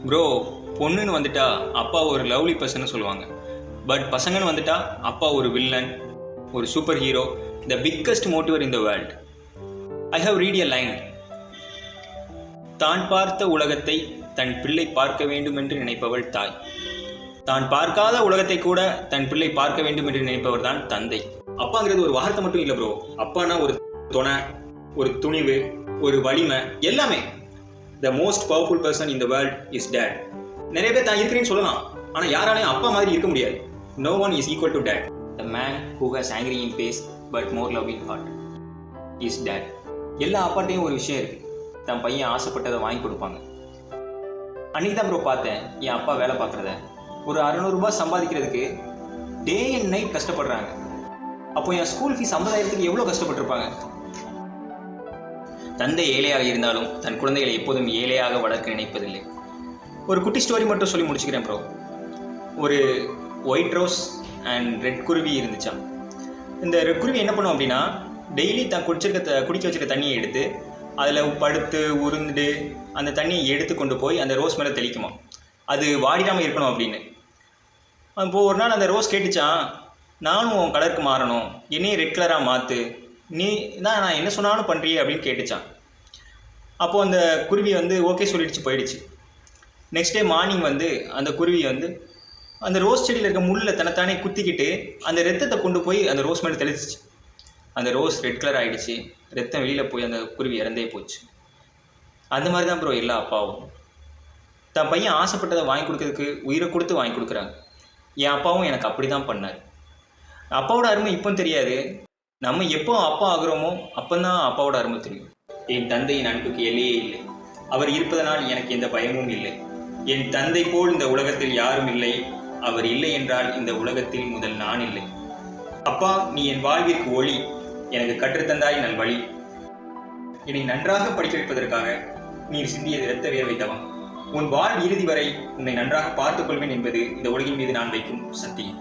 Bro, பொண்ணுன்னு வந்துட்டா அப்பா ஒரு லவ்லி பர்சன் சொல்லுவாங்க. பட் பசங்கன்னு வந்துட்டா அப்பா ஒரு வில்லன், ஒரு super hero, the biggest motivator in the world. I have read a line. தான் பார்த்த உலகத்தை தன் பிள்ளை பார்க்க வேண்டும் என்று நினைப்பவள் தாய். தான் பார்க்காத உலகத்தை கூட தன் பிள்ளை பார்க்க வேண்டும் என்று நினைப்பவர் தான் தந்தை. அப்பாங்கிறது ஒரு வார்த்தை மட்டும் இல்லை ப்ரோ. அப்பானா ஒரு துணை, ஒரு துணிவு, ஒரு வலிமை, எல்லாமே. The most powerful person in the world is date. நிறைய பேர் தான் இருக்கிறேன்னு சொல்லலாம், ஆனால் யாராலையும் அப்பா மாதிரி இருக்க முடியாது. No one is equal to dad. The man who has angry in face but more love in heart is dad. எல்லா அப்பாட்டையும் ஒரு விஷயம் இருக்கு, தன் பையன் ஆசைப்பட்டதை வாங்கி கொடுப்பாங்க. அன்னைக்கு தான் ப்ரோ பார்த்தேன் என் அப்பா வேலை பார்க்குறத. ஒரு 600 ரூபாய் சம்பாதிக்கிறதுக்கு டே அண்ட் நைட் கஷ்டப்படுறாங்க. அப்போ என் ஸ்கூல் ஃபீஸ் 50,000க்கு எவ்வளோ கஷ்டப்பட்டிருப்பாங்க. தந்தை ஏழையாக இருந்தாலும் தன் குழந்தைகளை எப்போதும் ஏழையாக வளர்க்க நினைப்பதில்லை. ஒரு குட்டி ஸ்டோரி மட்டும் சொல்லி முடிச்சுக்கிறேன் ப்ரோ. ஒரு ஒயிட் ரோஸ் அண்ட் ரெட் குருவி இருந்துச்சான். இந்த ரெட் குருவி என்ன பண்ணும் அப்படின்னா, டெய்லி தான் குடிக்க வச்சுருக்க தண்ணியை எடுத்து அதில் படுத்து உருண்டு அந்த தண்ணியை எடுத்து கொண்டு போய் அந்த ரோஸ் மேலே தெளிக்குமா, அது வாடிடாமல் இருக்கணும் அப்படின்னு. அப்போது ஒரு நாள் அந்த ரோஸ் கேட்டுச்சான், நானும் உன் கலருக்கு மாறணும், என்னையும் ரெட் கலராக மாற்று, நீ தான் நான் என்ன சொன்னாலும் பண்ணுறியே அப்படின்னு கேட்டுச்சான். அப்போது அந்த குருவி ஓகே சொல்லிடுச்சு, போயிடுச்சு. நெக்ஸ்ட் டே மார்னிங் அந்த குருவி அந்த ரோஸ் செடியில் இருக்க முள்ளில் தன்னைத்தானே குத்திக்கிட்டு அந்த ரத்தத்தை கொண்டு போய் அந்த ரோஸ் மேலே தெளிச்சிச்சு. அந்த ரோஸ் ரெட் கலர் ஆகிடுச்சு, ரத்தம் வெளியில் போய் அந்த குருவி இறந்தே போச்சு. அந்த மாதிரி தான் ப்ரோ எல்லா அப்பாவும். தன் பையன் ஆசைப்பட்டதை வாங்கி கொடுக்கறதுக்கு உயிரை கொடுத்து வாங்கி கொடுக்குறாங்க. என் அப்பாவும் எனக்கு அப்படி தான் பண்ணார். அப்பாவோட அருமை இப்போ தெரியாது, நம்ம எப்போ அப்பா ஆகுறோமோ அப்போதான் அப்பாவோட அருமை தெரியும். என் தந்தையின் அன்புக்கு எல்லையே இல்லை. அவர் இருப்பதனால் எனக்கு எந்த பயமும் இல்லை. என் தந்தை போல் இந்த உலகத்தில் யாரும் இல்லை. அவர் இல்லை என்றால் இந்த உலகத்தில் முதல் நான் இல்லை. அப்பா, நீ என் வாழ்விற்கு ஒளி, எனக்கு கற்றுத்தந்தாய் நல் வழி. என்னை நன்றாக படிக்க வைப்பதற்காக நீர் சிந்தியது இரத்த வியர்வை தவம். உன் வாழ் இறுதி வரை உன்னை நன்றாக பார்த்துக் கொள்வேன் என்பது இந்த உலகின் மீது நான் வைக்கும் சத்தியம்.